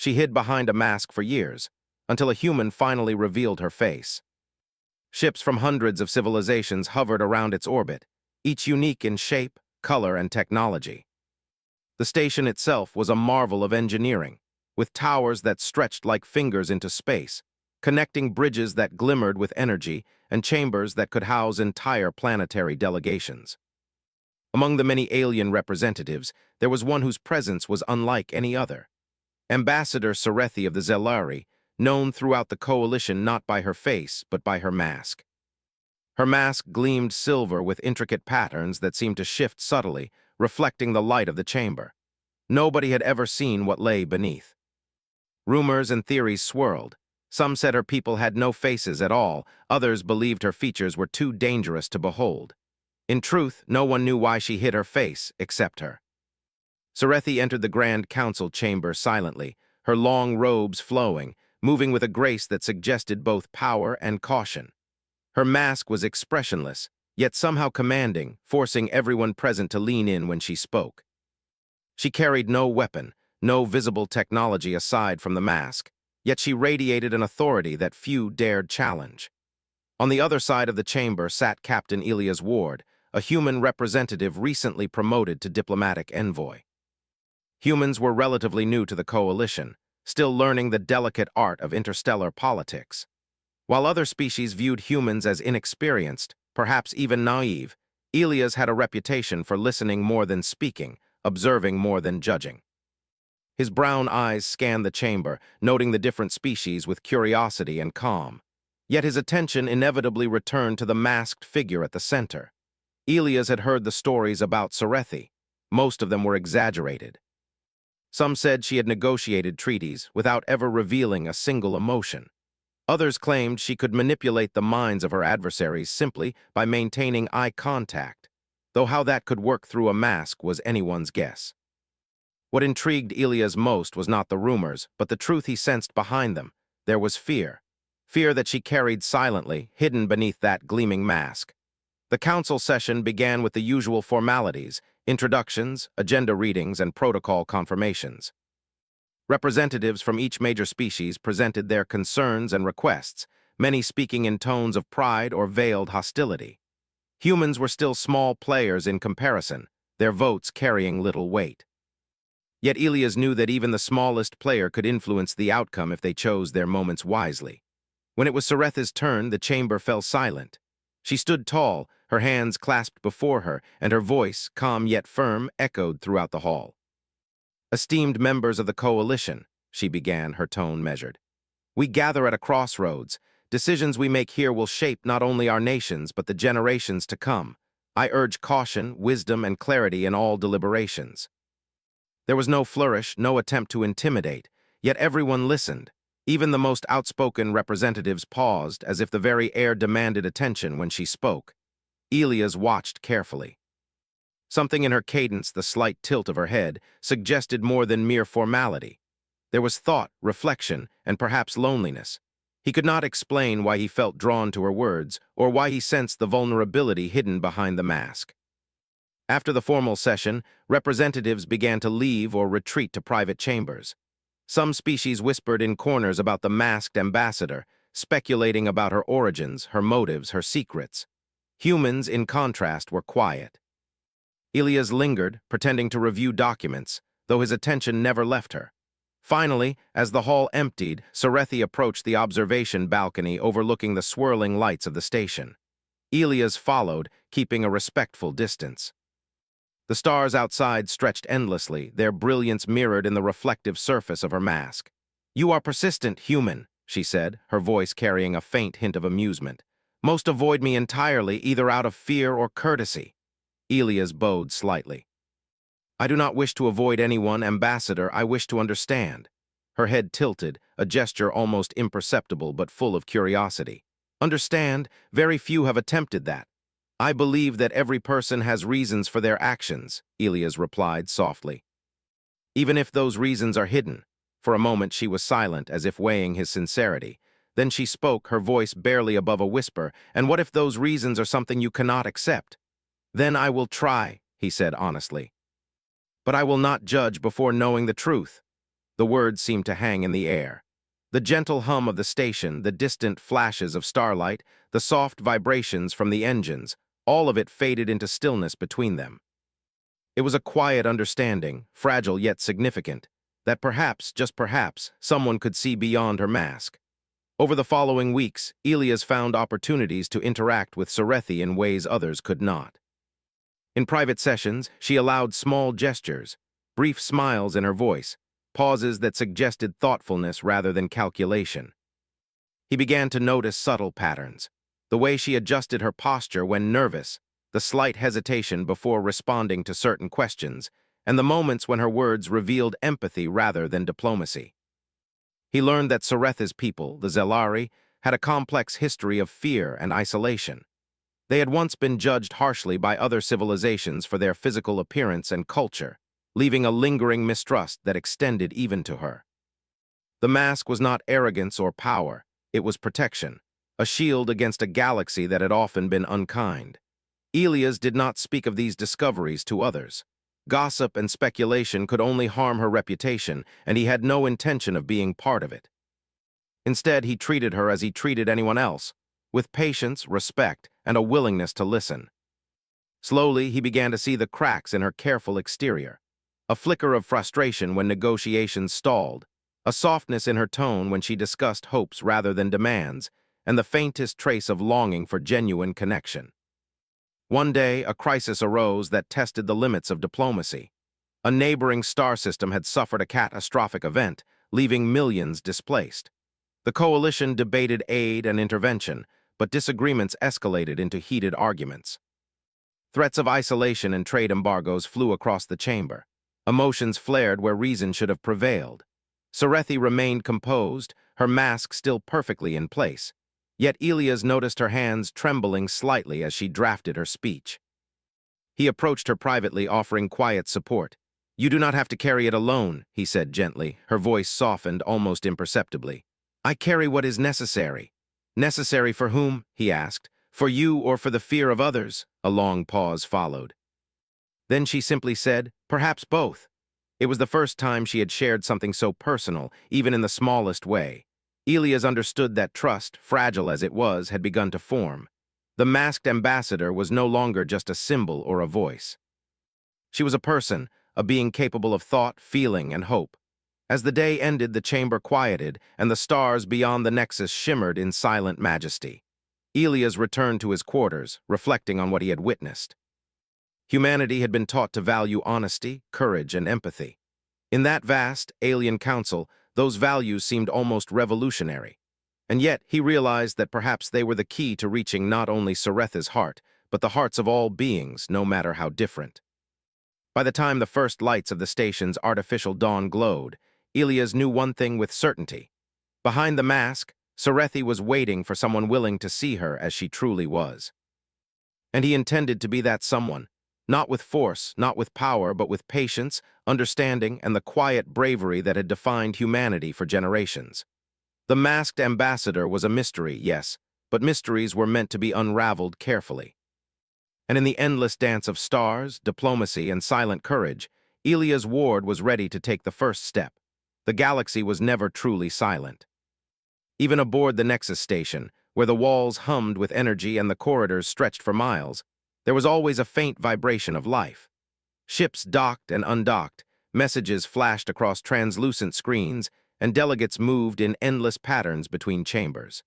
She hid behind a mask for years, until a human finally revealed her face. Ships from hundreds of civilizations hovered around its orbit, each unique in shape, color, and technology. The station itself was a marvel of engineering, with towers that stretched like fingers into space, connecting bridges that glimmered with energy and chambers that could house entire planetary delegations. Among the many alien representatives, there was one whose presence was unlike any other. Ambassador Scifi of the Zelari, known throughout the coalition not by her face but by her mask. Her mask gleamed silver with intricate patterns that seemed to shift subtly, reflecting the light of the chamber. Nobody had ever seen what lay beneath. Rumors and theories swirled. Some said her people had no faces at all, others believed her features were too dangerous to behold. In truth, no one knew why she hid her face except her. Scifi entered the Grand Council chamber silently, her long robes flowing, moving with a grace that suggested both power and caution. Her mask was expressionless, yet somehow commanding, forcing everyone present to lean in when she spoke. She carried no weapon, no visible technology aside from the mask, yet she radiated an authority that few dared challenge. On the other side of the chamber sat Captain Elias Ward, a human representative recently promoted to diplomatic envoy. Humans were relatively new to the coalition, still learning the delicate art of interstellar politics. While other species viewed humans as inexperienced, perhaps even naive, Elias had a reputation for listening more than speaking, observing more than judging. His brown eyes scanned the chamber, noting the different species with curiosity and calm. Yet his attention inevitably returned to the masked figure at the center. Elias had heard the stories about Scifi. Most of them were exaggerated. Some said she had negotiated treaties without ever revealing a single emotion. Others claimed she could manipulate the minds of her adversaries simply by maintaining eye contact, though how that could work through a mask was anyone's guess. What intrigued Elias most was not the rumors, but the truth he sensed behind them. There was fear. Fear that she carried silently, hidden beneath that gleaming mask. The council session began with the usual formalities: introductions, agenda readings, and protocol confirmations. Representatives from each major species presented their concerns and requests, many speaking in tones of pride or veiled hostility. Humans were still small players in comparison, their votes carrying little weight. Yet Elias knew that even the smallest player could influence the outcome if they chose their moments wisely. When it was Scifi's turn, the chamber fell silent. She stood tall, her hands clasped before her, and her voice, calm yet firm, echoed throughout the hall. "Esteemed members of the coalition," she began, her tone measured. "We gather at a crossroads. Decisions we make here will shape not only our nations, but the generations to come. I urge caution, wisdom, and clarity in all deliberations." There was no flourish, no attempt to intimidate, yet everyone listened. Even the most outspoken representatives paused, as if the very air demanded attention when she spoke. Elias watched carefully. Something in her cadence, the slight tilt of her head, suggested more than mere formality. There was thought, reflection, and perhaps loneliness. He could not explain why he felt drawn to her words, or why he sensed the vulnerability hidden behind the mask. After the formal session, representatives began to leave or retreat to private chambers. Some species whispered in corners about the masked ambassador, speculating about her origins, her motives, her secrets. Humans, in contrast, were quiet. Elias lingered, pretending to review documents, though his attention never left her. Finally, as the hall emptied, Scifi approached the observation balcony overlooking the swirling lights of the station. Elias followed, keeping a respectful distance. The stars outside stretched endlessly, their brilliance mirrored in the reflective surface of her mask. "You are persistent, human," she said, her voice carrying a faint hint of amusement. "Most avoid me entirely, either out of fear or courtesy." Elias bowed slightly. "I do not wish to avoid anyone, Ambassador, I wish to understand." Her head tilted, a gesture almost imperceptible but full of curiosity. "Understand? Very few have attempted that." "I believe that every person has reasons for their actions," Elias replied softly. "Even if those reasons are hidden." For a moment she was silent, as if weighing his sincerity. Then she spoke, her voice barely above a whisper. "And what if those reasons are something you cannot accept?" "Then I will try," he said honestly. "But I will not judge before knowing the truth." The words seemed to hang in the air. The gentle hum of the station, the distant flashes of starlight, the soft vibrations from the engines, all of it faded into stillness between them. It was a quiet understanding, fragile yet significant, that perhaps, just perhaps, someone could see beyond her mask. Over the following weeks, Elias found opportunities to interact with Scifi in ways others could not. In private sessions, she allowed small gestures, brief smiles in her voice, pauses that suggested thoughtfulness rather than calculation. He began to notice subtle patterns, the way she adjusted her posture when nervous, the slight hesitation before responding to certain questions, and the moments when her words revealed empathy rather than diplomacy. He learned that Scifi's people, the Zelari, had a complex history of fear and isolation. They had once been judged harshly by other civilizations for their physical appearance and culture, leaving a lingering mistrust that extended even to her. The mask was not arrogance or power, it was protection, a shield against a galaxy that had often been unkind. Elias did not speak of these discoveries to others. Gossip and speculation could only harm her reputation, and he had no intention of being part of it. Instead, he treated her as he treated anyone else, with patience, respect, and a willingness to listen. Slowly, he began to see the cracks in her careful exterior. A flicker of frustration when negotiations stalled, a softness in her tone when she discussed hopes rather than demands, and the faintest trace of longing for genuine connection. One day, a crisis arose that tested the limits of diplomacy. A neighboring star system had suffered a catastrophic event, leaving millions displaced. The coalition debated aid and intervention, but disagreements escalated into heated arguments. Threats of isolation and trade embargoes flew across the chamber. Emotions flared where reason should have prevailed. Scifi remained composed, her mask still perfectly in place. Yet Elias noticed her hands trembling slightly as she drafted her speech. He approached her privately, offering quiet support. "You do not have to carry it alone," he said gently, her voice softened almost imperceptibly. "I carry what is necessary." "Necessary for whom?" he asked. "For you or for the fear of others?" A long pause followed. Then she simply said, "Perhaps both." It was the first time she had shared something so personal, even in the smallest way. Elias understood that trust, fragile as it was, had begun to form. The masked ambassador was no longer just a symbol or a voice. She was a person, a being capable of thought, feeling, and hope. As the day ended, the chamber quieted, and the stars beyond the nexus shimmered in silent majesty. Elias returned to his quarters, reflecting on what he had witnessed. Humanity had been taught to value honesty, courage, and empathy. In that vast, alien council, those values seemed almost revolutionary. And yet, he realized that perhaps they were the key to reaching not only Scifi's heart, but the hearts of all beings, no matter how different. By the time the first lights of the station's artificial dawn glowed, Elias knew one thing with certainty. Behind the mask, Scifi was waiting for someone willing to see her as she truly was. And he intended to be that someone. Not with force, not with power, but with patience, understanding, and the quiet bravery that had defined humanity for generations. The masked ambassador was a mystery, yes, but mysteries were meant to be unraveled carefully. And in the endless dance of stars, diplomacy, and silent courage, Elias Ward was ready to take the first step. The galaxy was never truly silent. Even aboard the Nexus station, where the walls hummed with energy and the corridors stretched for miles, there was always a faint vibration of life. Ships docked and undocked, messages flashed across translucent screens, and delegates moved in endless patterns between chambers.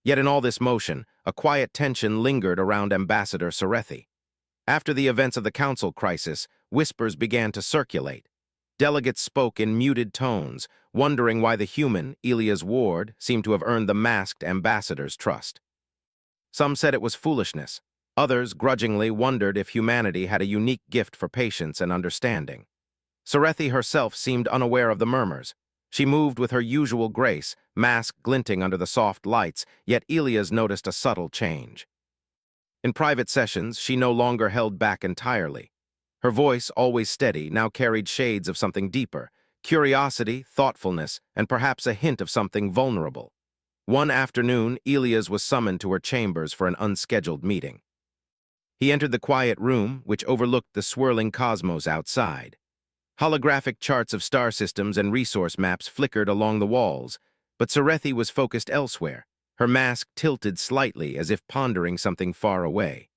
Yet in all this motion, a quiet tension lingered around Ambassador Scifi. After the events of the Council crisis, whispers began to circulate. Delegates spoke in muted tones, wondering why the human, Elias Ward, seemed to have earned the masked ambassador's trust. Some said it was foolishness. Others grudgingly wondered if humanity had a unique gift for patience and understanding. Scifi herself seemed unaware of the murmurs. She moved with her usual grace, mask glinting under the soft lights, yet Elias noticed a subtle change. In private sessions, she no longer held back entirely. Her voice, always steady, now carried shades of something deeper, curiosity, thoughtfulness, and perhaps a hint of something vulnerable. One afternoon, Elias was summoned to her chambers for an unscheduled meeting. He entered the quiet room, which overlooked the swirling cosmos outside. Holographic charts of star systems and resource maps flickered along the walls, but Scifi was focused elsewhere, her mask tilted slightly as if pondering something far away.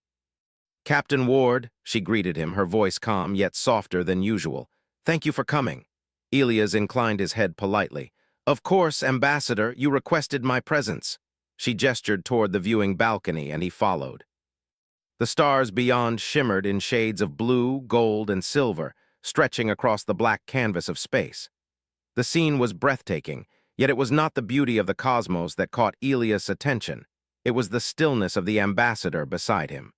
"Captain Ward," she greeted him, her voice calm yet softer than usual. "Thank you for coming." Elias inclined his head politely. "Of course, Ambassador, you requested my presence." She gestured toward the viewing balcony, and he followed. The stars beyond shimmered in shades of blue, gold, and silver, stretching across the black canvas of space. The scene was breathtaking, yet it was not the beauty of the cosmos that caught Elias' attention. It was the stillness of the ambassador beside him.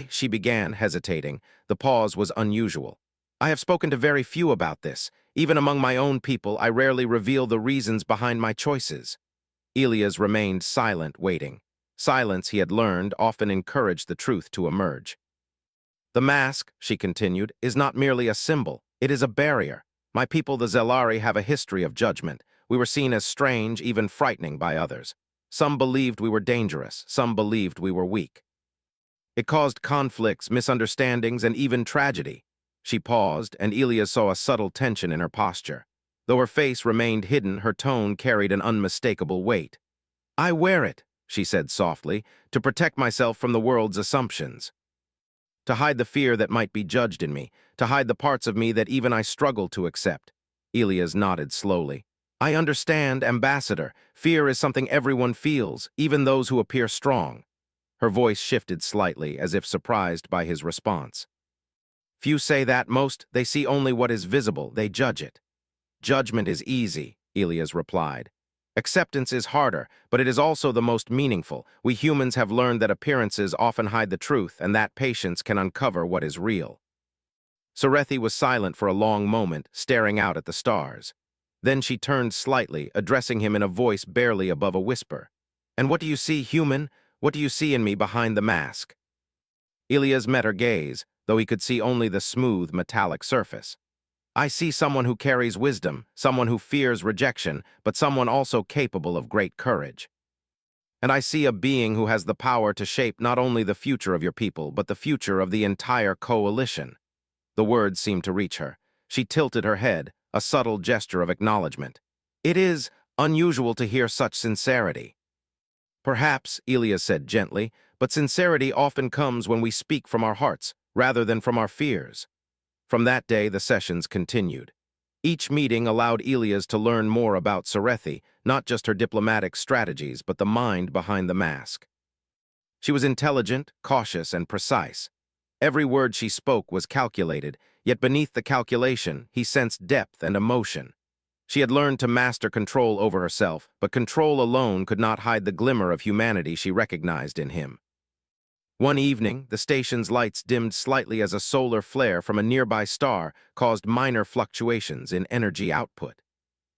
She began, hesitating. The pause was unusual. "I have spoken to very few about this. Even among my own people, I rarely reveal the reasons behind my choices." Elias remained silent, waiting. Silence, he had learned, often encouraged the truth to emerge. "The mask," she continued, "is not merely a symbol. It is a barrier. My people, the Zelari, have a history of judgment. We were seen as strange, even frightening by others. Some believed we were dangerous. Some believed we were weak. It caused conflicts, misunderstandings, and even tragedy." She paused, and Elias saw a subtle tension in her posture. Though her face remained hidden, her tone carried an unmistakable weight. "I wear it," she said softly, "to protect myself from the world's assumptions. To hide the fear that might be judged in me, to hide the parts of me that even I struggle to accept." Elias nodded slowly. "I understand, Ambassador. Fear is something everyone feels, even those who appear strong." Her voice shifted slightly, as if surprised by his response. "Few say that. Most, they see only what is visible, they judge it." "Judgment is easy," Elias replied. "Acceptance is harder, but it is also the most meaningful. We humans have learned that appearances often hide the truth, and that patience can uncover what is real." Scifi was silent for a long moment, staring out at the stars. Then she turned slightly, addressing him in a voice barely above a whisper. "And what do you see, human? What do you see in me behind the mask?" Elias met her gaze, though he could see only the smooth, metallic surface. "I see someone who carries wisdom, someone who fears rejection, but someone also capable of great courage. And I see a being who has the power to shape not only the future of your people, but the future of the entire coalition." The words seemed to reach her. She tilted her head, a subtle gesture of acknowledgement. "It is unusual to hear such sincerity." "Perhaps," Elias said gently, "but sincerity often comes when we speak from our hearts, rather than from our fears." From that day, the sessions continued. Each meeting allowed Elias to learn more about Scifi, not just her diplomatic strategies, but the mind behind the mask. She was intelligent, cautious, and precise. Every word she spoke was calculated, yet beneath the calculation, he sensed depth and emotion. She had learned to master control over herself, but control alone could not hide the glimmer of humanity she recognized in him. One evening, the station's lights dimmed slightly as a solar flare from a nearby star caused minor fluctuations in energy output.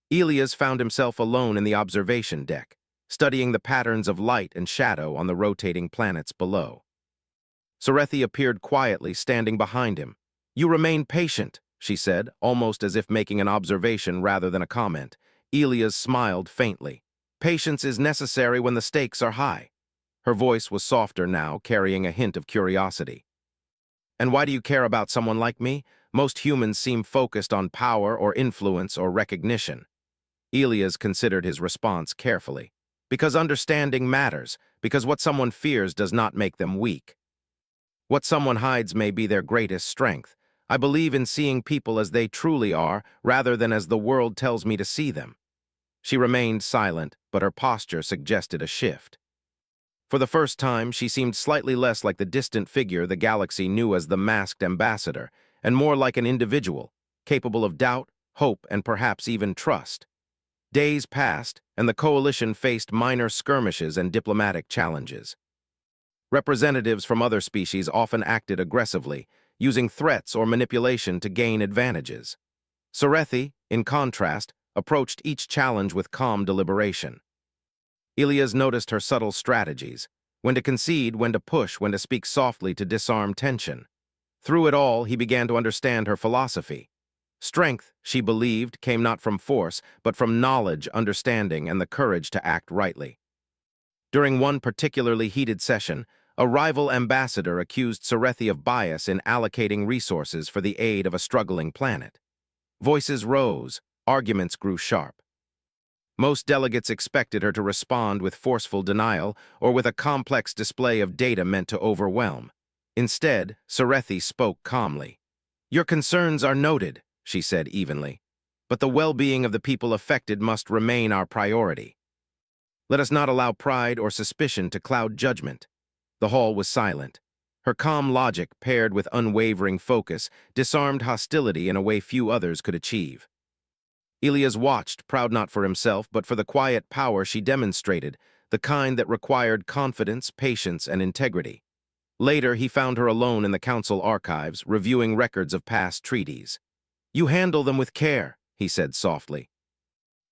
Elias found himself alone in the observation deck, studying the patterns of light and shadow on the rotating planets below. Scifi appeared quietly, standing behind him. "You remain patient," she said, almost as if making an observation rather than a comment. Elias smiled faintly. "Patience is necessary when the stakes are high." Her voice was softer now, carrying a hint of curiosity. "And why do you care about someone like me? Most humans seem focused on power or influence or recognition." Elias considered his response carefully. "Because understanding matters, because what someone fears does not make them weak. What someone hides may be their greatest strength. I believe in seeing people as they truly are, rather than as the world tells me to see them." She remained silent, but her posture suggested a shift. For the first time, she seemed slightly less like the distant figure the galaxy knew as the masked ambassador, and more like an individual, capable of doubt, hope, and perhaps even trust. Days passed, and the coalition faced minor skirmishes and diplomatic challenges. Representatives from other species often acted aggressively, using threats or manipulation to gain advantages. Scifi, in contrast, approached each challenge with calm deliberation. Elias noticed her subtle strategies, when to concede, when to push, when to speak softly to disarm tension. Through it all, he began to understand her philosophy. Strength, she believed, came not from force, but from knowledge, understanding, and the courage to act rightly. During one particularly heated session, A rival ambassador accused Scifi of bias in allocating resources for the aid of a struggling planet. Voices rose, arguments grew sharp. Most delegates expected her to respond with forceful denial or with a complex display of data meant to overwhelm. Instead, Scifi spoke calmly. "Your concerns are noted," she said evenly, "but the well-being of the people affected must remain our priority. Let us not allow pride or suspicion to cloud judgment." The hall was silent. Her calm logic, paired with unwavering focus, disarmed hostility in a way few others could achieve. Elias watched, proud not for himself, but for the quiet power she demonstrated, the kind that required confidence, patience, and integrity. Later, he found her alone in the council archives, reviewing records of past treaties. "You handle them with care," he said softly.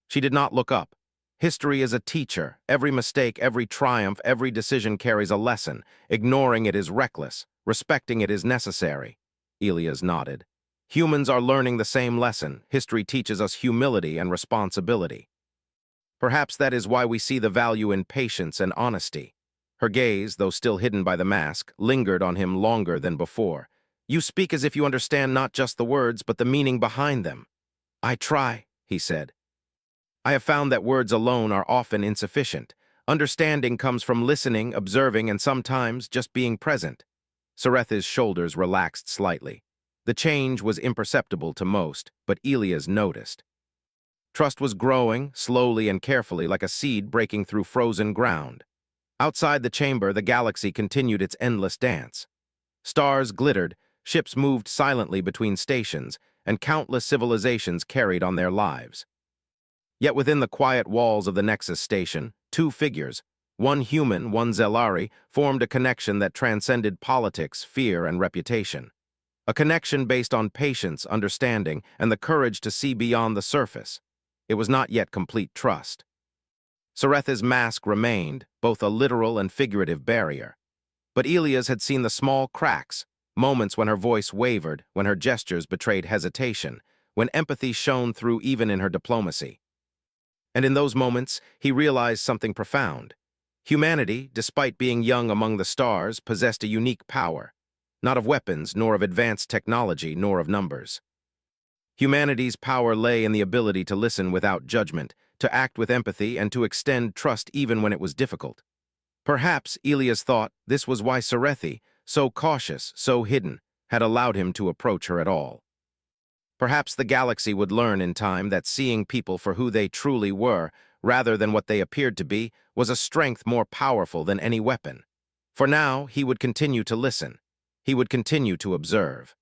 She did not look up. History is a teacher. Every mistake, every triumph, every decision carries a lesson. Ignoring it is reckless. Respecting it is necessary. Elias nodded. Humans are learning the same lesson. History teaches us humility and responsibility. Perhaps that is why we see the value in patience and honesty. Her gaze, though still hidden by the mask, lingered on him longer than before. "You speak as if you understand not just the words, but the meaning behind them." "I try," he said. "I have found that words alone are often insufficient. Understanding comes from listening, observing, and sometimes just being present." Scifi's shoulders relaxed slightly. The change was imperceptible to most, but Elias noticed. Trust was growing, slowly and carefully, like a seed breaking through frozen ground. Outside the chamber, the galaxy continued its endless dance. Stars glittered, ships moved silently between stations, and countless civilizations carried on their lives. Yet within the quiet walls of the Nexus station, two figures, one human, one Zelari, formed a connection that transcended politics, fear, and reputation. A connection based on patience, understanding, and the courage to see beyond the surface. It was not yet complete trust. Scifi's mask remained, both a literal and figurative barrier. But Elias had seen the small cracks, moments when her voice wavered, when her gestures betrayed hesitation, when empathy shone through even in her diplomacy. And in those moments, he realized something profound. Humanity, despite being young among the stars, possessed a unique power, not of weapons, nor of advanced technology, nor of numbers. Humanity's power lay in the ability to listen without judgment, to act with empathy, and to extend trust even when it was difficult. Perhaps, Elias thought, this was why Scifi, so cautious, so hidden, had allowed him to approach her at all. Perhaps the galaxy would learn in time that seeing people for who they truly were, rather than what they appeared to be, was a strength more powerful than any weapon. For now, he would continue to listen. He would continue to observe.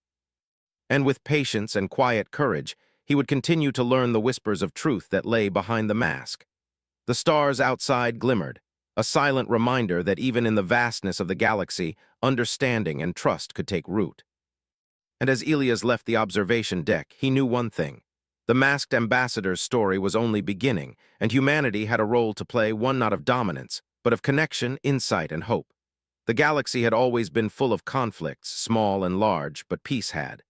And with patience and quiet courage, he would continue to learn the whispers of truth that lay behind the mask. The stars outside glimmered, a silent reminder that even in the vastness of the galaxy, understanding and trust could take root. And as Elias left the observation deck, he knew one thing. The masked ambassador's story was only beginning, and humanity had a role to play, one not of dominance, but of connection, insight, and hope. The galaxy had always been full of conflicts, small and large, but peace had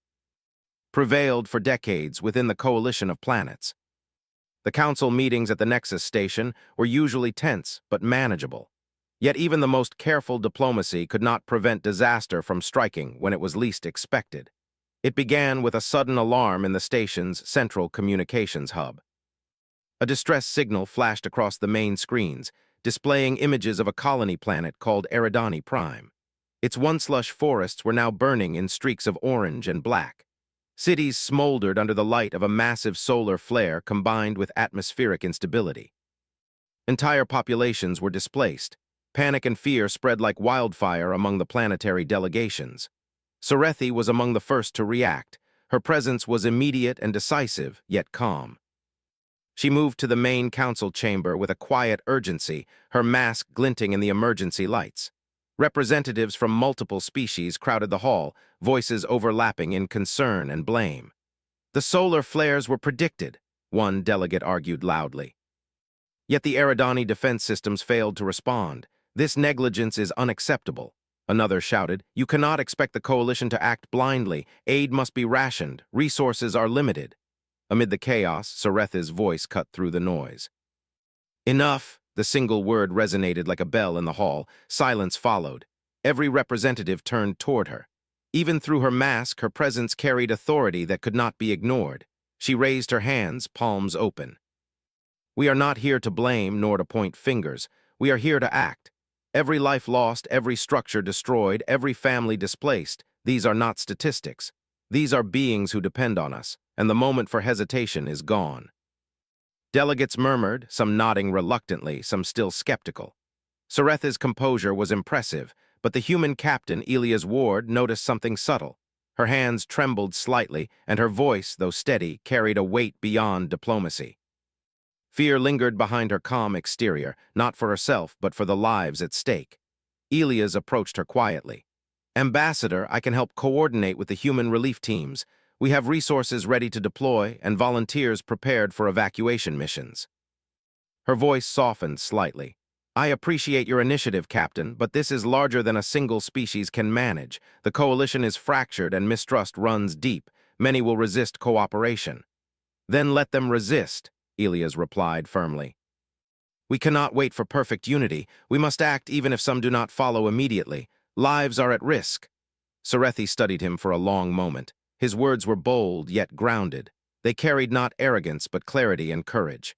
prevailed for decades within the coalition of planets. The council meetings at the Nexus station were usually tense, but manageable. Yet even the most careful diplomacy could not prevent disaster from striking when it was least expected. It began with a sudden alarm in the station's central communications hub. A distress signal flashed across the main screens, displaying images of a colony planet called Eridani Prime. Its once lush forests were now burning in streaks of orange and black. Cities smoldered under the light of a massive solar flare combined with atmospheric instability. Entire populations were displaced. Panic and fear spread like wildfire among the planetary delegations. Scifi was among the first to react. Her presence was immediate and decisive, yet calm. She moved to the main council chamber with a quiet urgency, her mask glinting in the emergency lights. Representatives from multiple species crowded the hall, voices overlapping in concern and blame. "The solar flares were predicted," one delegate argued loudly. Yet the Eridani defense systems failed to respond. "This negligence is unacceptable," another shouted. "You cannot expect the coalition to act blindly. Aid must be rationed. Resources are limited." Amid the chaos, Scifi's voice cut through the noise. "Enough!" The single word resonated like a bell in the hall. Silence followed. Every representative turned toward her. Even through her mask, her presence carried authority that could not be ignored. She raised her hands, palms open. We are not here to blame nor to point fingers. We are here to act. Every life lost, every structure destroyed, every family displaced. These are not statistics. These are beings who depend on us, and the moment for hesitation is gone. Delegates murmured, some nodding reluctantly, some still skeptical. Saretha's composure was impressive, but the human captain, Elia's ward, noticed something subtle. Her hands trembled slightly, and her voice, though steady, carried a weight beyond diplomacy. Fear lingered behind her calm exterior, not for herself, but for the lives at stake. Elias approached her quietly. "Ambassador, I can help coordinate with the human relief teams. We have resources ready to deploy and volunteers prepared for evacuation missions." Her voice softened slightly. "I appreciate your initiative, Captain, but this is larger than a single species can manage. The coalition is fractured and mistrust runs deep. Many will resist cooperation." "Then let them resist," Elias replied firmly. "We cannot wait for perfect unity. We must act even if some do not follow immediately. Lives are at risk." Sarethi studied him for a long moment. His words were bold, yet grounded. They carried not arrogance, but clarity and courage.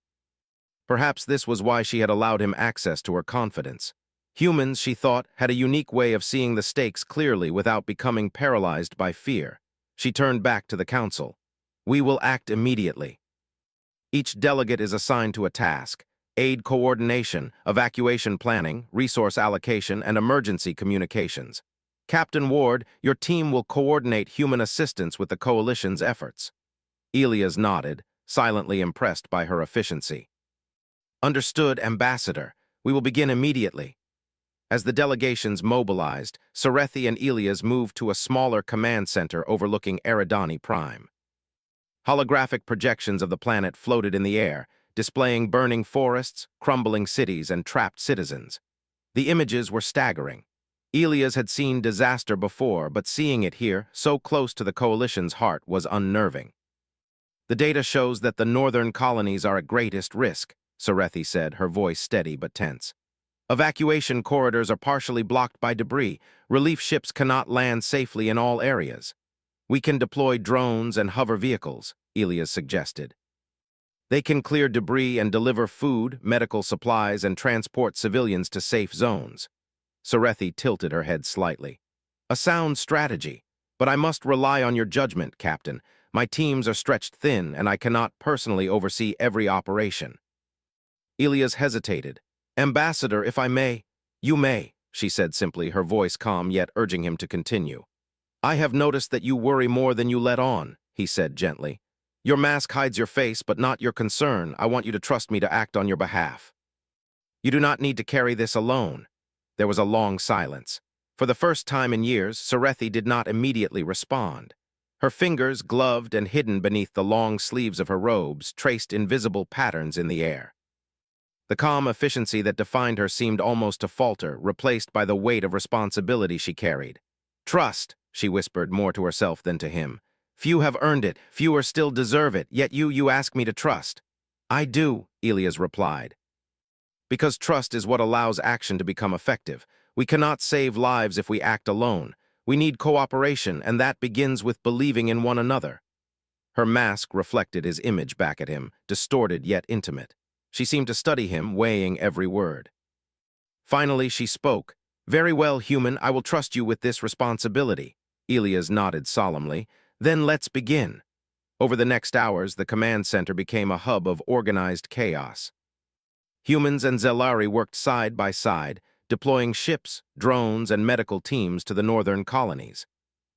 Perhaps this was why she had allowed him access to her confidence. Humans, she thought, had a unique way of seeing the stakes clearly without becoming paralyzed by fear. She turned back to the council. "We will act immediately." Each delegate is assigned to a task: aid coordination, evacuation planning, resource allocation, and emergency communications. "Captain Ward, your team will coordinate human assistance with the coalition's efforts." Elias nodded, silently impressed by her efficiency. "Understood, Ambassador. We will begin immediately." As the delegations mobilized, Sarethi and Elias moved to a smaller command center overlooking Eridani Prime. Holographic projections of the planet floated in the air, displaying burning forests, crumbling cities, and trapped citizens. The images were staggering. Elias had seen disaster before, but seeing it here, so close to the coalition's heart, was unnerving. "The data shows that the northern colonies are at greatest risk," Sarethi said, her voice steady but tense. "Evacuation corridors are partially blocked by debris. Relief ships cannot land safely in all areas." "We can deploy drones and hover vehicles," Elias suggested. "They can clear debris and deliver food, medical supplies, and transport civilians to safe zones." Sarethi tilted her head slightly. "A sound strategy, but I must rely on your judgment, Captain. My teams are stretched thin, and I cannot personally oversee every operation." Elias hesitated. "Ambassador, if I may—" "You may," she said simply, her voice calm yet urging him to continue. "I have noticed that you worry more than you let on," he said gently. "Your mask hides your face, but not your concern. I want you to trust me to act on your behalf. You do not need to carry this alone." There was a long silence. For the first time in years, Sarethi did not immediately respond. Her fingers, gloved and hidden beneath the long sleeves of her robes, traced invisible patterns in the air. The calm efficiency that defined her seemed almost to falter, replaced by the weight of responsibility she carried. "Trust," she whispered more to herself than to him. "Few have earned it, fewer still deserve it, yet you ask me to trust." "I do," Elias replied. "Because trust is what allows action to become effective. We cannot save lives if we act alone. We need cooperation, and that begins with believing in one another." Her mask reflected his image back at him, distorted yet intimate. She seemed to study him, weighing every word. Finally, she spoke. "Very well, human, I will trust you with this responsibility." Elias nodded solemnly. "Then let's begin." Over the next hours, the command center became a hub of organized chaos. Humans and Zelari worked side by side, deploying ships, drones, and medical teams to the northern colonies.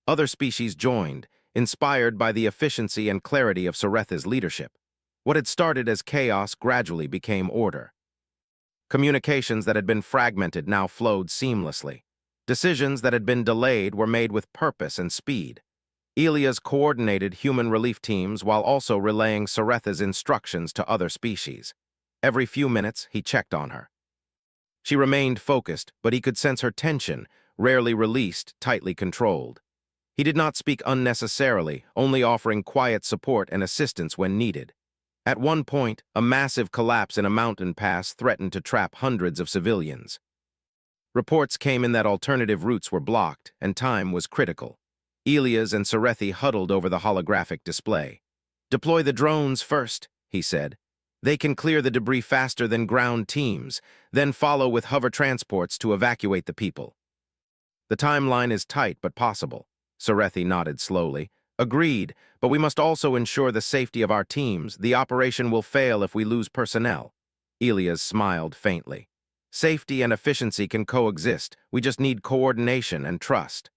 Other species joined, inspired by the efficiency and clarity of Saretha's leadership. What had started as chaos gradually became order. Communications that had been fragmented now flowed seamlessly. Decisions that had been delayed were made with purpose and speed. Elias coordinated human relief teams while also relaying Saretha's instructions to other species. Every few minutes, he checked on her. She remained focused, but he could sense her tension, rarely released, tightly controlled. He did not speak unnecessarily, only offering quiet support and assistance when needed. At one point, a massive collapse in a mountain pass threatened to trap hundreds of civilians. Reports came in that alternative routes were blocked, and time was critical. Elias and Scifi huddled over the holographic display. "Deploy the drones first," he said. "They can clear the debris faster than ground teams, then follow with hover transports to evacuate the people." "The timeline is tight but possible." Scifi nodded slowly. "Agreed, but we must also ensure the safety of our teams. The operation will fail if we lose personnel." Elias smiled faintly. "Safety and efficiency can coexist. We just need coordination and trust."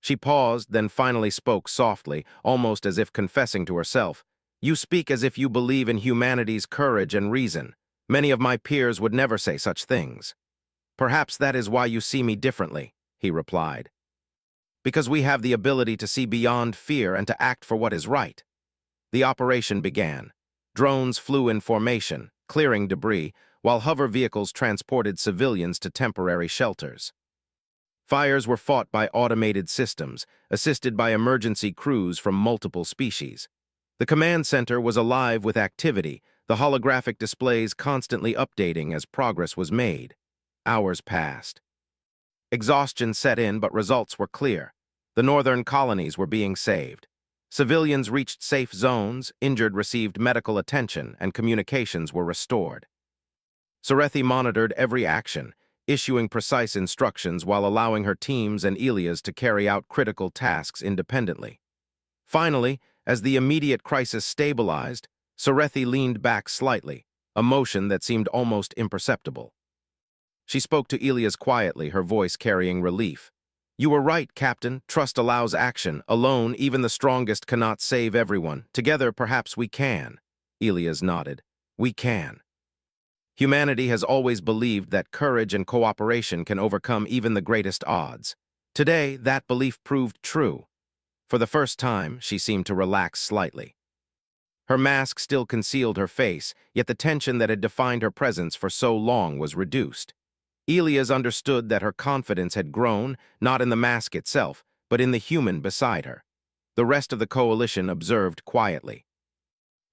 She paused, then finally spoke softly, almost as if confessing to herself. "You speak as if you believe in humanity's courage and reason. Many of my peers would never say such things." "Perhaps that is why you see me differently," he replied. "Because we have the ability to see beyond fear and to act for what is right." The operation began. Drones flew in formation, clearing debris, while hover vehicles transported civilians to temporary shelters. Fires were fought by automated systems, assisted by emergency crews from multiple species. The command center was alive with activity, the holographic displays constantly updating as progress was made. Hours passed. Exhaustion set in, but results were clear. The northern colonies were being saved. Civilians reached safe zones, injured received medical attention, and communications were restored. Scifi monitored every action, issuing precise instructions while allowing her teams and Elias to carry out critical tasks independently. Finally, as the immediate crisis stabilized, Scifi leaned back slightly, a motion that seemed almost imperceptible. She spoke to Elias quietly, her voice carrying relief. "You were right, Captain. Trust allows action. Alone, even the strongest cannot save everyone. Together, perhaps we can." Elias nodded. "We can." Humanity has always believed that courage and cooperation can overcome even the greatest odds. Today, that belief proved true. For the first time, she seemed to relax slightly. Her mask still concealed her face, yet the tension that had defined her presence for so long was reduced. Elias understood that her confidence had grown, not in the mask itself, but in the human beside her. The rest of the coalition observed quietly.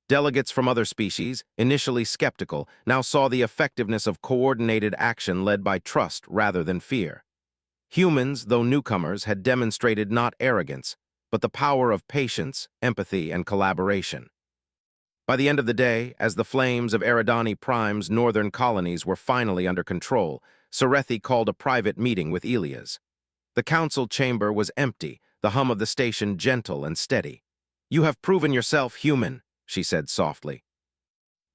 Delegates from other species, initially skeptical, now saw the effectiveness of coordinated action led by trust rather than fear. Humans, though newcomers, had demonstrated not arrogance, but the power of patience, empathy, and collaboration. By the end of the day, as the flames of Eridani Prime's northern colonies were finally under control, Scifi called a private meeting with Elias. The council chamber was empty, the hum of the station gentle and steady. "You have proven yourself human," she said softly.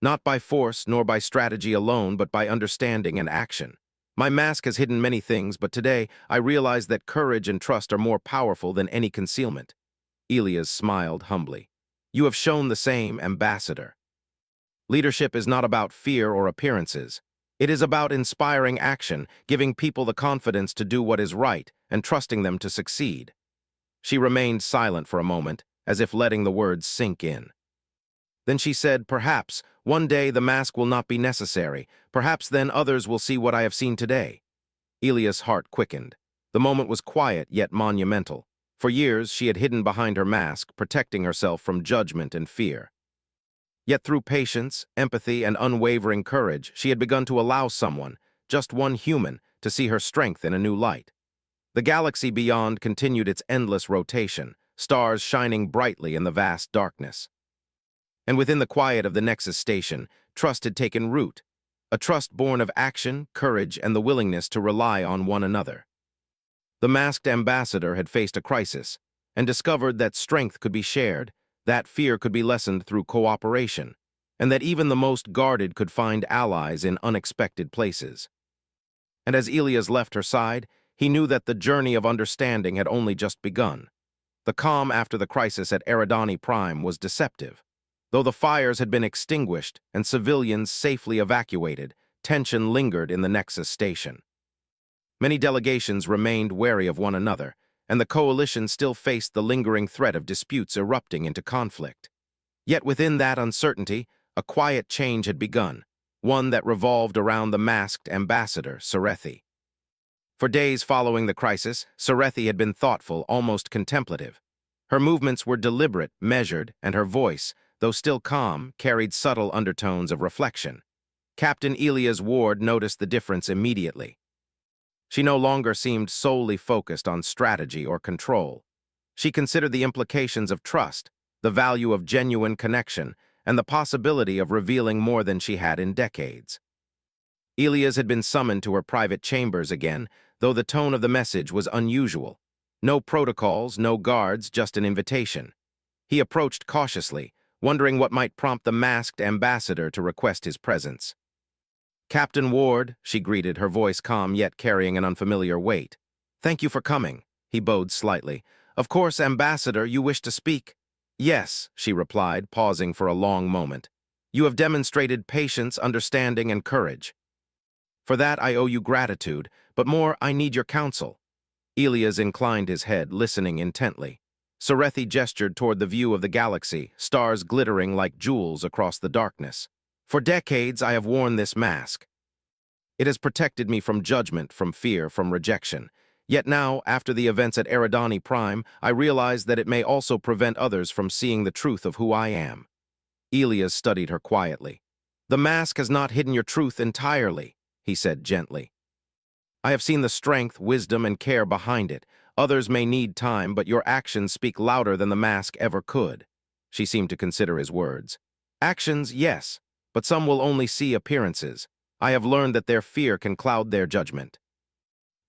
"Not by force nor by strategy alone, but by understanding and action. My mask has hidden many things, but today I realize that courage and trust are more powerful than any concealment." Elias smiled humbly. "You have shown the same, Ambassador." Leadership is not about fear or appearances. It is about inspiring action, giving people the confidence to do what is right, and trusting them to succeed. She remained silent for a moment, as if letting the words sink in. Then she said, "Perhaps, one day the mask will not be necessary. Perhaps then others will see what I have seen today." Elias' heart quickened. The moment was quiet yet monumental. For years, she had hidden behind her mask, protecting herself from judgment and fear. Yet through patience, empathy, and unwavering courage, she had begun to allow someone, just one human, to see her strength in a new light. The galaxy beyond continued its endless rotation, stars shining brightly in the vast darkness. And within the quiet of the Nexus station, trust had taken root, a trust born of action, courage, and the willingness to rely on one another. The masked ambassador had faced a crisis and discovered that strength could be shared, that fear could be lessened through cooperation, and that even the most guarded could find allies in unexpected places. And as Elias left her side, he knew that the journey of understanding had only just begun. The calm after the crisis at Eridani Prime was deceptive. Though the fires had been extinguished and civilians safely evacuated, tension lingered in the Nexus station. Many delegations remained wary of one another, and the coalition still faced the lingering threat of disputes erupting into conflict. Yet within that uncertainty, a quiet change had begun, one that revolved around the masked ambassador, Scifi. For days following the crisis, Scifi had been thoughtful, almost contemplative. Her movements were deliberate, measured, and her voice, though still calm, carried subtle undertones of reflection. Captain Elias Ward noticed the difference immediately. She no longer seemed solely focused on strategy or control. She considered the implications of trust, the value of genuine connection, and the possibility of revealing more than she had in decades. Elias had been summoned to her private chambers again, though the tone of the message was unusual. No protocols, no guards, just an invitation. He approached cautiously, wondering what might prompt the masked ambassador to request his presence. "Captain Ward," she greeted, her voice calm yet carrying an unfamiliar weight. "Thank you for coming," he bowed slightly. "Of course, Ambassador, you wish to speak?" "Yes," she replied, pausing for a long moment. "You have demonstrated patience, understanding, and courage. For that I owe you gratitude, but more, I need your counsel." Elias inclined his head, listening intently. Scifi gestured toward the view of the galaxy, stars glittering like jewels across the darkness. "For decades I have worn this mask. It has protected me from judgment, from fear, from rejection. Yet now, after the events at Eridani Prime, I realize that it may also prevent others from seeing the truth of who I am." Elias studied her quietly. "The mask has not hidden your truth entirely," he said gently. "I have seen the strength, wisdom, and care behind it. Others may need time, but your actions speak louder than the mask ever could." She seemed to consider his words. "Actions, yes, but some will only see appearances. I have learned that their fear can cloud their judgment.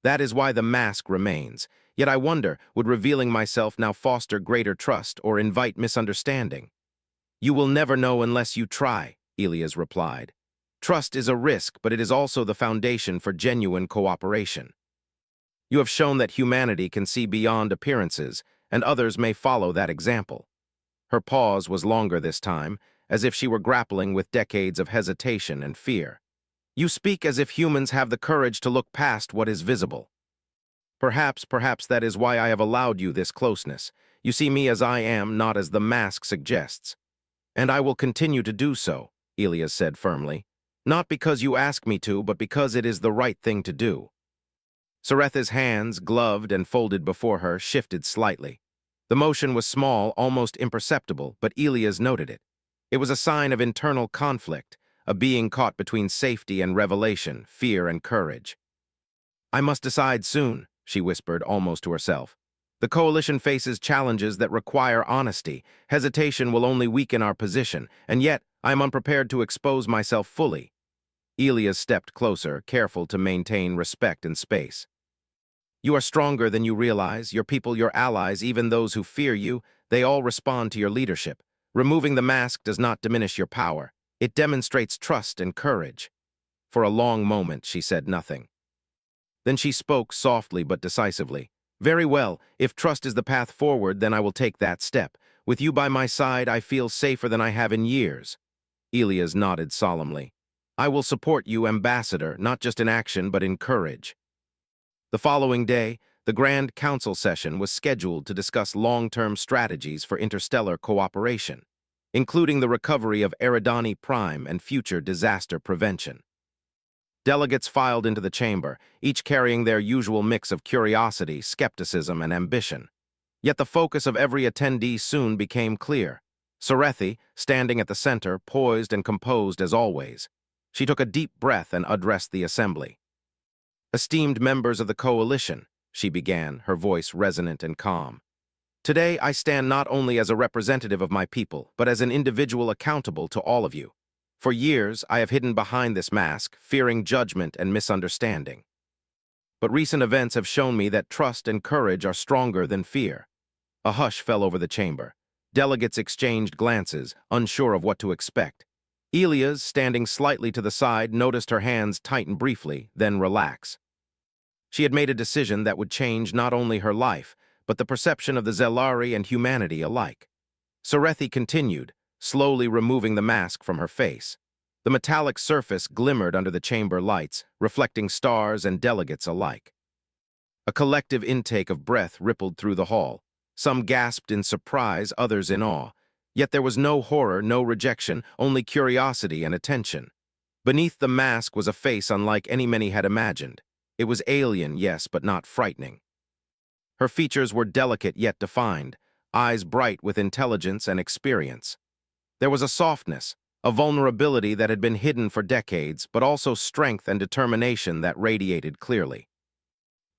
That is why the mask remains. Yet I wonder, would revealing myself now foster greater trust or invite misunderstanding?" "You will never know unless you try," Elias replied. "Trust is a risk, but it is also the foundation for genuine cooperation. You have shown that humanity can see beyond appearances, and others may follow that example." Her pause was longer this time, as if she were grappling with decades of hesitation and fear. "You speak as if humans have the courage to look past what is visible. Perhaps that is why I have allowed you this closeness. You see me as I am, not as the mask suggests. And I will continue to do so," Elias said firmly. "Not because you ask me to, but because it is the right thing to do." Saretha's hands, gloved and folded before her, shifted slightly. The motion was small, almost imperceptible, but Elias noted it. It was a sign of internal conflict, a being caught between safety and revelation, fear and courage. "I must decide soon," she whispered, almost to herself. "The coalition faces challenges that require honesty. Hesitation will only weaken our position, and yet I am unprepared to expose myself fully." Elias stepped closer, careful to maintain respect and space. "You are stronger than you realize. Your people, your allies, even those who fear you, they all respond to your leadership. Removing the mask does not diminish your power. It demonstrates trust and courage." For a long moment, she said nothing. Then she spoke softly but decisively. "Very well. If trust is the path forward, then I will take that step. With you by my side, I feel safer than I have in years." Elias nodded solemnly. "I will support you, Ambassador, not just in action, but in courage." The following day, the Grand Council session was scheduled to discuss long-term strategies for interstellar cooperation, including the recovery of Eridani Prime and future disaster prevention. Delegates filed into the chamber, each carrying their usual mix of curiosity, skepticism, and ambition. Yet the focus of every attendee soon became clear. Scifi, standing at the center, poised and composed as always. She took a deep breath and addressed the assembly. "Esteemed members of the coalition," she began, her voice resonant and calm. "Today I stand not only as a representative of my people, but as an individual accountable to all of you. For years, I have hidden behind this mask, fearing judgment and misunderstanding. But recent events have shown me that trust and courage are stronger than fear." A hush fell over the chamber. Delegates exchanged glances, unsure of what to expect. Elias, standing slightly to the side, noticed her hands tighten briefly, then relax. She had made a decision that would change not only her life, but the perception of the Zelari and humanity alike. Scifi continued, slowly removing the mask from her face. The metallic surface glimmered under the chamber lights, reflecting stars and delegates alike. A collective intake of breath rippled through the hall. Some gasped in surprise, others in awe. Yet there was no horror, no rejection, only curiosity and attention. Beneath the mask was a face unlike any many had imagined. It was alien, yes, but not frightening. Her features were delicate yet defined, eyes bright with intelligence and experience. There was a softness, a vulnerability that had been hidden for decades, but also strength and determination that radiated clearly.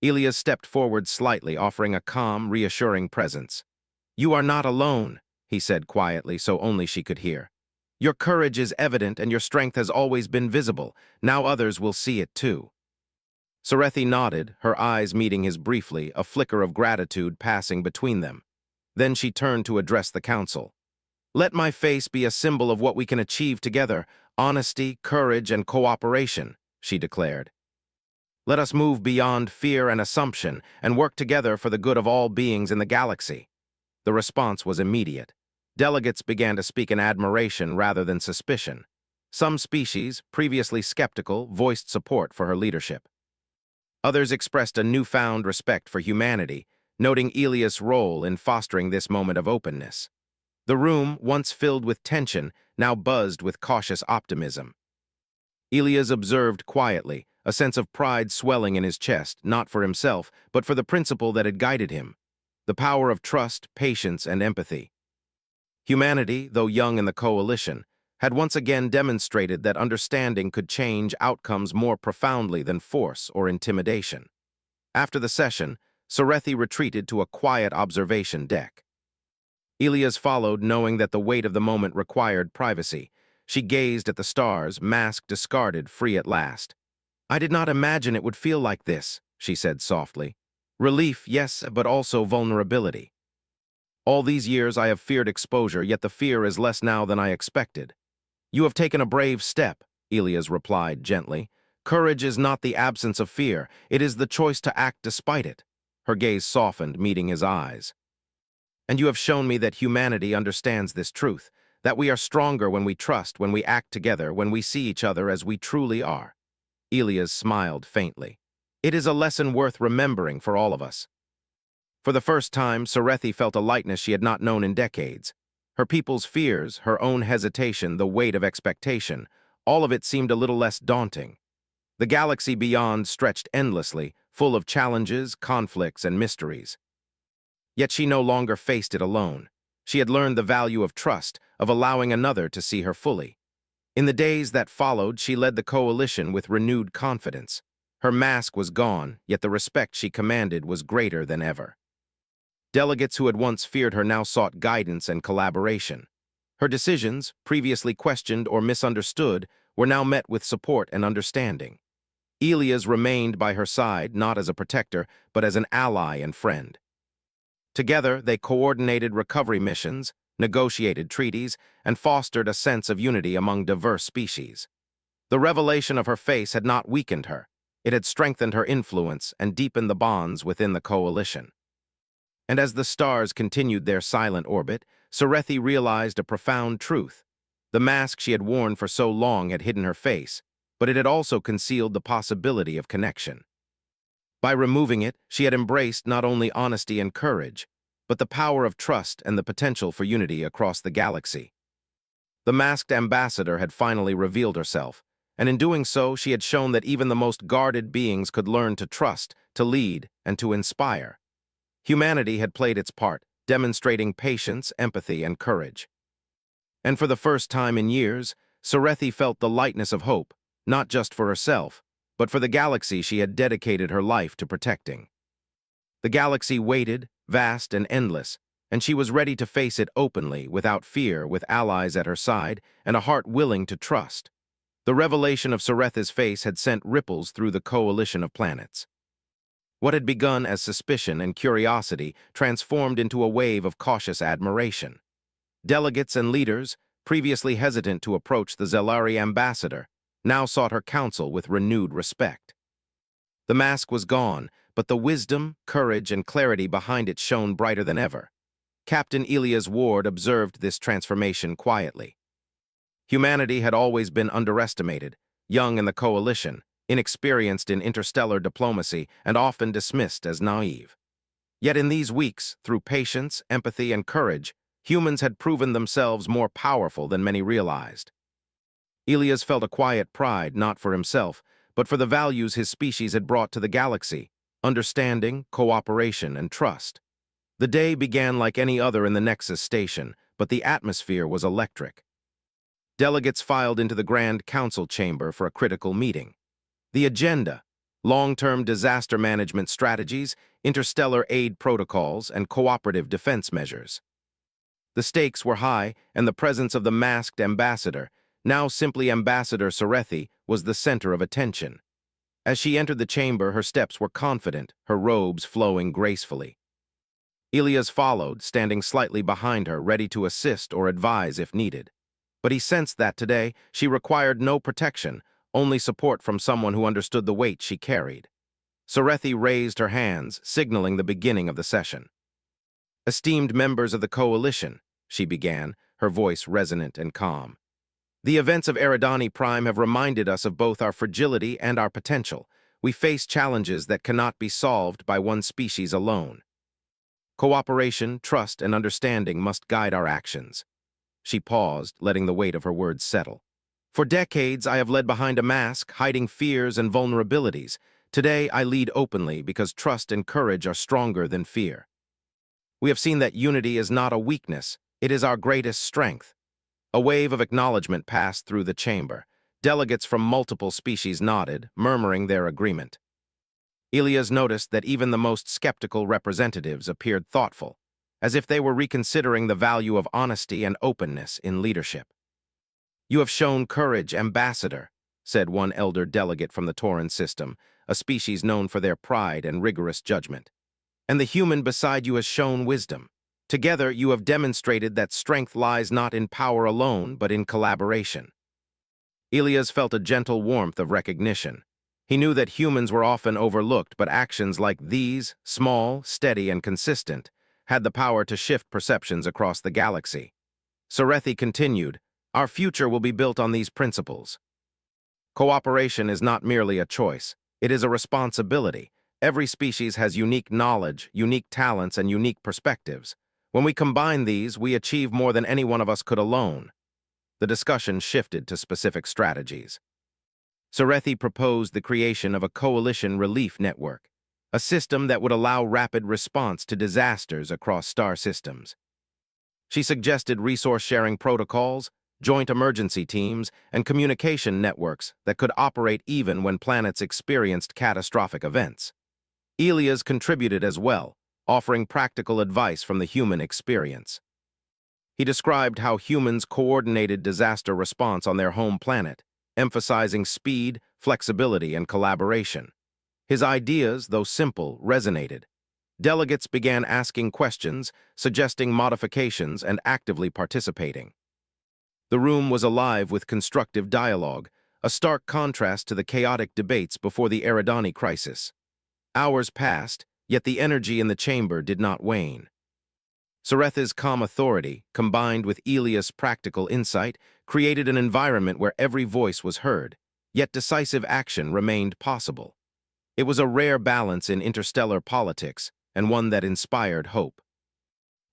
Elias stepped forward slightly, offering a calm, reassuring presence. "You are not alone," he said quietly so only she could hear. "Your courage is evident and your strength has always been visible. Now others will see it too." Scifi nodded, her eyes meeting his briefly, a flicker of gratitude passing between them. Then she turned to address the council. "Let my face be a symbol of what we can achieve together: honesty, courage, and cooperation," she declared. "Let us move beyond fear and assumption and work together for the good of all beings in the galaxy." The response was immediate. Delegates began to speak in admiration rather than suspicion. Some species, previously skeptical, voiced support for her leadership. Others expressed a newfound respect for humanity, noting Elias' role in fostering this moment of openness. The room, once filled with tension, now buzzed with cautious optimism. Elias observed quietly, a sense of pride swelling in his chest, not for himself, but for the principle that had guided him: the power of trust, patience, and empathy. Humanity, though young in the coalition, had once again demonstrated that understanding could change outcomes more profoundly than force or intimidation. After the session, Scifi retreated to a quiet observation deck. Elias followed, knowing that the weight of the moment required privacy. She gazed at the stars, mask discarded, free at last. "I did not imagine it would feel like this," she said softly. "Relief, yes, but also vulnerability. All these years I have feared exposure, yet the fear is less now than I expected." "You have taken a brave step," Elias replied gently. "Courage is not the absence of fear, it is the choice to act despite it." Her gaze softened, meeting his eyes. "And you have shown me that humanity understands this truth, that we are stronger when we trust, when we act together, when we see each other as we truly are." Elias smiled faintly. "It is a lesson worth remembering for all of us." For the first time, Scifi felt a lightness she had not known in decades. Her people's fears, her own hesitation, the weight of expectation, all of it seemed a little less daunting. The galaxy beyond stretched endlessly, full of challenges, conflicts, and mysteries. Yet she no longer faced it alone. She had learned the value of trust, of allowing another to see her fully. In the days that followed, she led the coalition with renewed confidence. Her mask was gone, yet the respect she commanded was greater than ever. Delegates who had once feared her now sought guidance and collaboration. Her decisions, previously questioned or misunderstood, were now met with support and understanding. Elias remained by her side, not as a protector, but as an ally and friend. Together, they coordinated recovery missions, negotiated treaties, and fostered a sense of unity among diverse species. The revelation of her face had not weakened her. It had strengthened her influence and deepened the bonds within the coalition. And as the stars continued their silent orbit, Scifi realized a profound truth. The mask she had worn for so long had hidden her face, but it had also concealed the possibility of connection. By removing it, she had embraced not only honesty and courage, but the power of trust and the potential for unity across the galaxy. The masked ambassador had finally revealed herself, and in doing so, she had shown that even the most guarded beings could learn to trust, to lead, and to inspire. Humanity had played its part, demonstrating patience, empathy, and courage. And for the first time in years, Scifi felt the lightness of hope, not just for herself, but for the galaxy she had dedicated her life to protecting. The galaxy waited, vast and endless, and she was ready to face it openly, without fear, with allies at her side, and a heart willing to trust. The revelation of Scifi's face had sent ripples through the coalition of planets. What had begun as suspicion and curiosity transformed into a wave of cautious admiration. Delegates and leaders, previously hesitant to approach the Zelari ambassador, now sought her counsel with renewed respect. The mask was gone, but the wisdom, courage, and clarity behind it shone brighter than ever. Captain Elias Ward observed this transformation quietly. Humanity had always been underestimated, young in the coalition, inexperienced in interstellar diplomacy, and often dismissed as naive. Yet in these weeks, through patience, empathy, and courage, humans had proven themselves more powerful than many realized. Elias felt a quiet pride, not for himself, but for the values his species had brought to the galaxy: understanding, cooperation, and trust. The day began like any other in the Nexus station, but the atmosphere was electric. Delegates filed into the Grand Council chamber for a critical meeting. The agenda, long-term disaster management strategies, interstellar aid protocols, and cooperative defense measures. The stakes were high, and the presence of the masked ambassador, now simply Ambassador Scifi, was the center of attention. As she entered the chamber, her steps were confident, her robes flowing gracefully. Elias followed, standing slightly behind her, ready to assist or advise if needed. But he sensed that today she required no protection, only support from someone who understood the weight she carried. Scifi raised her hands, signaling the beginning of the session. "Esteemed members of the coalition," she began, her voice resonant and calm. "The events of Eridani Prime have reminded us of both our fragility and our potential. We face challenges that cannot be solved by one species alone. Cooperation, trust, and understanding must guide our actions." She paused, letting the weight of her words settle. "For decades, I have led behind a mask, hiding fears and vulnerabilities. Today, I lead openly because trust and courage are stronger than fear. We have seen that unity is not a weakness, it is our greatest strength." A wave of acknowledgement passed through the chamber. Delegates from multiple species nodded, murmuring their agreement. Elias noticed that even the most skeptical representatives appeared thoughtful, as if they were reconsidering the value of honesty and openness in leadership. "You have shown courage, Ambassador," said one elder delegate from the Tauran system, a species known for their pride and rigorous judgment. "And the human beside you has shown wisdom. Together, you have demonstrated that strength lies not in power alone, but in collaboration." Elias felt a gentle warmth of recognition. He knew that humans were often overlooked, but actions like these, small, steady, and consistent, had the power to shift perceptions across the galaxy. Scifi continued, "Our future will be built on these principles. Cooperation is not merely a choice, it is a responsibility. Every species has unique knowledge, unique talents, and unique perspectives. When we combine these, we achieve more than any one of us could alone." The discussion shifted to specific strategies. Scifi proposed the creation of a coalition relief network, a system that would allow rapid response to disasters across star systems. She suggested resource-sharing protocols, joint emergency teams, and communication networks that could operate even when planets experienced catastrophic events. Elias contributed as well, offering practical advice from the human experience. He described how humans coordinated disaster response on their home planet, emphasizing speed, flexibility, and collaboration. His ideas, though simple, resonated. Delegates began asking questions, suggesting modifications, and actively participating. The room was alive with constructive dialogue, a stark contrast to the chaotic debates before the Eridani crisis. Hours passed, yet the energy in the chamber did not wane. Scifi's calm authority, combined with Elias' practical insight, created an environment where every voice was heard, yet decisive action remained possible. It was a rare balance in interstellar politics, and one that inspired hope.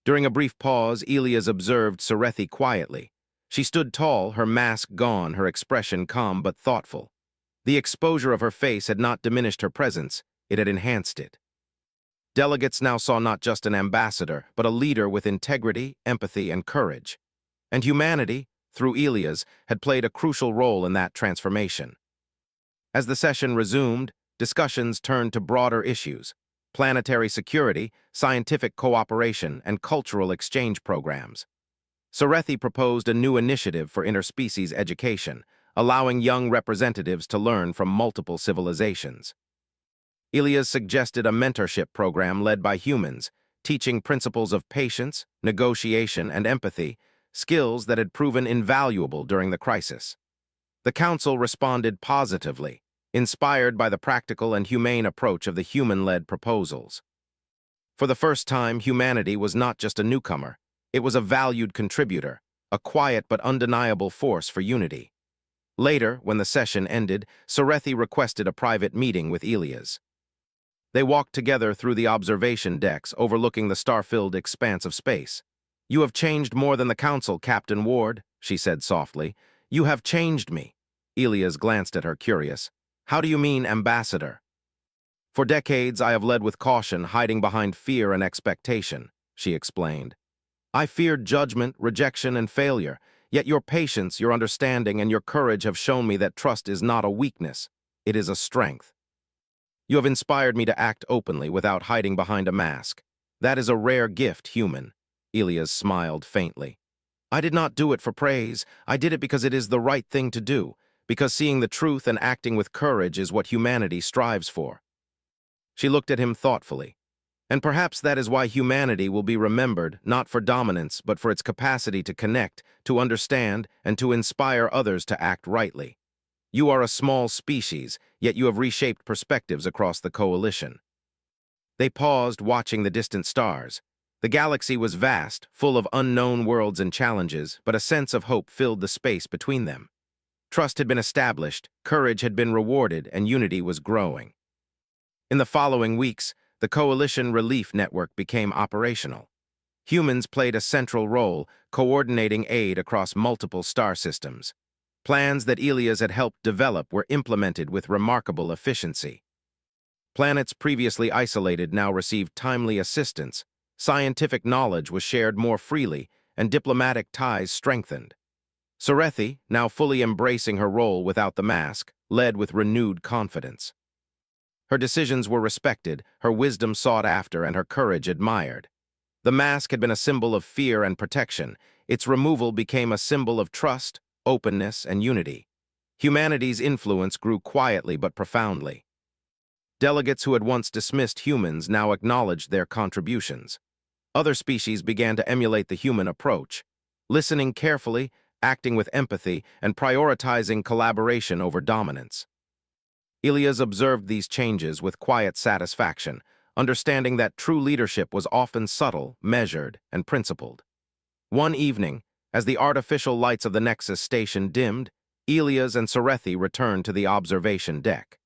During a brief pause, Elias observed Scifi quietly. She stood tall, her mask gone, her expression calm but thoughtful. The exposure of her face had not diminished her presence, it had enhanced it. Delegates now saw not just an ambassador, but a leader with integrity, empathy, and courage. And humanity, through Elias, had played a crucial role in that transformation. As the session resumed, discussions turned to broader issues: planetary security, scientific cooperation, and cultural exchange programs. Scifi proposed a new initiative for interspecies education, allowing young representatives to learn from multiple civilizations. Elias suggested a mentorship program led by humans, teaching principles of patience, negotiation, and empathy, skills that had proven invaluable during the crisis. The council responded positively, inspired by the practical and humane approach of the human-led proposals. For the first time, humanity was not just a newcomer, it was a valued contributor, a quiet but undeniable force for unity. Later, when the session ended, Scifi requested a private meeting with Elias. They walked together through the observation decks overlooking the star-filled expanse of space. "You have changed more than the council, Captain Ward," she said softly. "You have changed me." Elias glanced at her, curious. "How do you mean, Ambassador?" "For decades, I have led with caution, hiding behind fear and expectation," she explained. "I feared judgment, rejection, and failure, yet your patience, your understanding, and your courage have shown me that trust is not a weakness, it is a strength." You have inspired me to act openly without hiding behind a mask. That is a rare gift, human. Elias smiled faintly. I did not do it for praise. I did it because it is the right thing to do, because seeing the truth and acting with courage is what humanity strives for. She looked at him thoughtfully. And perhaps that is why humanity will be remembered not for dominance, but for its capacity to connect, to understand, and to inspire others to act rightly. You are a small species, yet you have reshaped perspectives across the coalition. They paused, watching the distant stars. The galaxy was vast, full of unknown worlds and challenges, but a sense of hope filled the space between them. Trust had been established, courage had been rewarded, and unity was growing. In the following weeks, the Coalition Relief Network became operational. Humans played a central role, coordinating aid across multiple star systems. Plans that Elias had helped develop were implemented with remarkable efficiency. Planets previously isolated now received timely assistance, scientific knowledge was shared more freely, and diplomatic ties strengthened. Scifi, now fully embracing her role without the mask, led with renewed confidence. Her decisions were respected, her wisdom sought after, and her courage admired. The mask had been a symbol of fear and protection. Its removal became a symbol of trust, openness, and unity. Humanity's influence grew quietly but profoundly. Delegates who had once dismissed humans now acknowledged their contributions. Other species began to emulate the human approach, listening carefully, acting with empathy, and prioritizing collaboration over dominance. Elias observed these changes with quiet satisfaction, understanding that true leadership was often subtle, measured, and principled. One evening, as the artificial lights of the Nexus station dimmed, Elias and Scifi returned to the observation deck.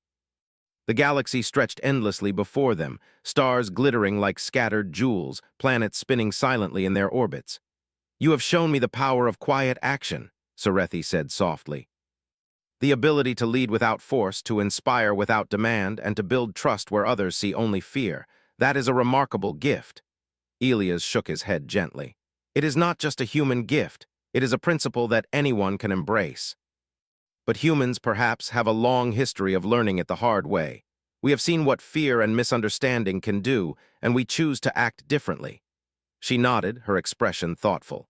The galaxy stretched endlessly before them, stars glittering like scattered jewels, planets spinning silently in their orbits. "You have shown me the power of quiet action," Scifi said softly. "The ability to lead without force, to inspire without demand, and to build trust where others see only fear. That is a remarkable gift." Elias shook his head gently. "It is not just a human gift. It is a principle that anyone can embrace. But humans, perhaps, have a long history of learning it the hard way. We have seen what fear and misunderstanding can do, and we choose to act differently." She nodded, her expression thoughtful.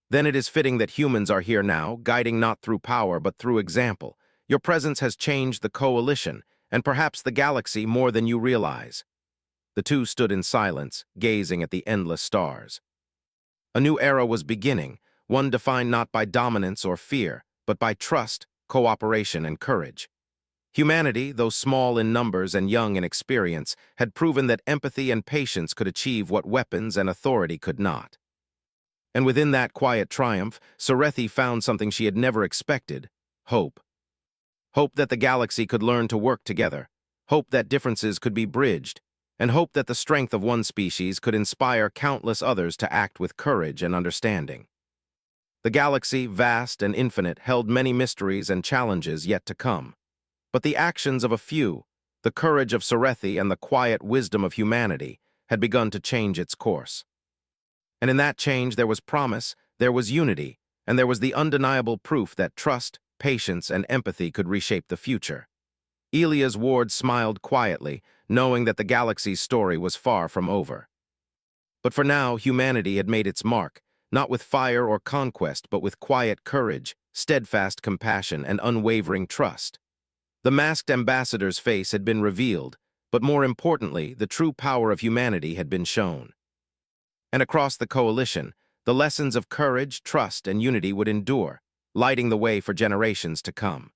"Then it is fitting that humans are here now, guiding not through power but through example. Your presence has changed the coalition, and perhaps the galaxy more than you realize." The two stood in silence, gazing at the endless stars. A new era was beginning, one defined not by dominance or fear, but by trust, cooperation, and courage. Humanity, though small in numbers and young in experience, had proven that empathy and patience could achieve what weapons and authority could not. And within that quiet triumph, Scifi found something she had never expected: hope. Hope that the galaxy could learn to work together, hope that differences could be bridged, and hope that the strength of one species could inspire countless others to act with courage and understanding. The galaxy, vast and infinite, held many mysteries and challenges yet to come. But the actions of a few, the courage of Scifi and the quiet wisdom of humanity, had begun to change its course. And in that change there was promise, there was unity, and there was the undeniable proof that trust, patience, and empathy could reshape the future. Elias Ward smiled quietly, knowing that the galaxy's story was far from over. But for now, humanity had made its mark, not with fire or conquest, but with quiet courage, steadfast compassion, and unwavering trust. The masked ambassador's face had been revealed, but more importantly, the true power of humanity had been shown. And across the coalition, the lessons of courage, trust, and unity would endure, lighting the way for generations to come.